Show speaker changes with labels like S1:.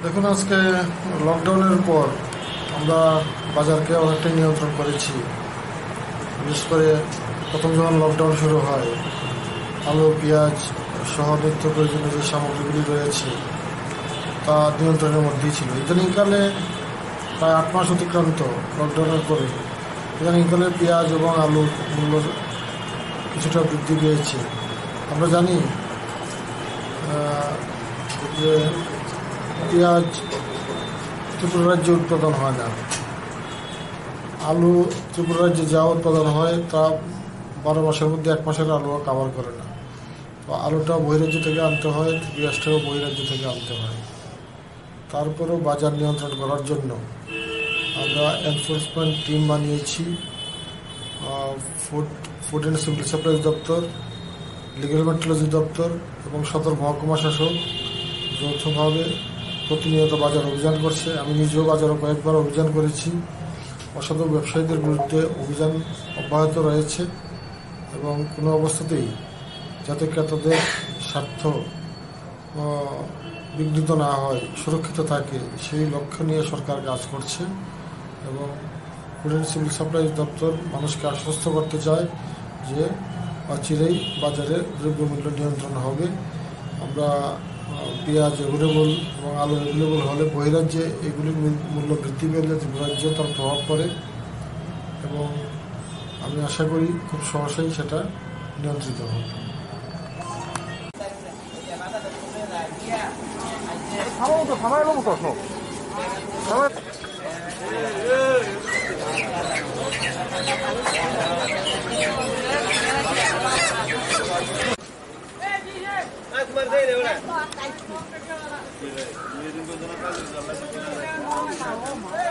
S1: দেখুন, আজকে লকডাউনের পর আমরা বাজারকে অনেকটাই নিয়ন্ত্রণ করেছি। বিশেষ করে প্রথম যখন লকডাউন শুরু হয়, আলু, পেঁয়াজ সহ নিত্য প্রয়োজনীয় যে সামগ্রীগুলি রয়েছে তা নিয়ন্ত্রণের মধ্যেই ছিল। ইদানিংকালে প্রায় 8 মাস অতিক্রান্ত লকডাউনের পরে ইদানিংকালে পেঁয়াজ এবং আলুর মূল্য কিছুটা বৃদ্ধি পেয়েছে। আমরা জানি যে পেঁয়াজ ত্রিপুরা রাজ্যে উৎপাদন হয় না। আলু ত্রিপুরা রাজ্যে যা উৎপাদন হয় তা 12 মাসের মধ্যে 1 মাসের আলু কাভার করে না। তো আলুটা বহিরাজ্য থেকে আনতে হয়, পেঁয়াজটাও বহিরাজ্য থেকে আনতে হয়। তারপরেও বাজার নিয়ন্ত্রণ করার জন্য আমরা এনফোর্সমেন্ট টিম বানিয়েছি। ফুড অ্যান্ড সিভিল সাপ্লাইজ দপ্তর, লিগ্যাল মেট্রোলজি দপ্তর এবং সদর মহকুমা শাসক যৌথভাবে প্রতিনিয়ত বাজার অভিযান করছে। আমি নিজেও বাজারে কয়েকবার অভিযান করেছি। অসাধু ব্যবসায়ীদের বিরুদ্ধে অভিযান অব্যাহত রয়েছে এবং কোনো অবস্থাতেই যাতে ক্রেতাদের স্বার্থ বিঘ্নিত না হয়, সুরক্ষিত থাকে, সেই লক্ষ্য নিয়ে সরকার কাজ করছে। এবং ফুড অ্যান্ড সিভিল সাপ্লাইজ দপ্তর মানুষকে আশ্বস্ত করতে চায় যে অচিরেই বাজারে দ্রব্যমূল্য নিয়ন্ত্রণ হবে। আমরা পেঁয়াজ অ্যাভেলেবল এবং আলু অ্যাভেলেবল হলে বহিরাজ্যে এগুলির মূল্য বৃদ্ধি পেলে ত্রিপুরাজ্যে তার প্রভাব পড়ে এবং আমি আশা করি খুব সহজেই সেটা নিয়ন্ত্রিত হবে।
S2: Kumar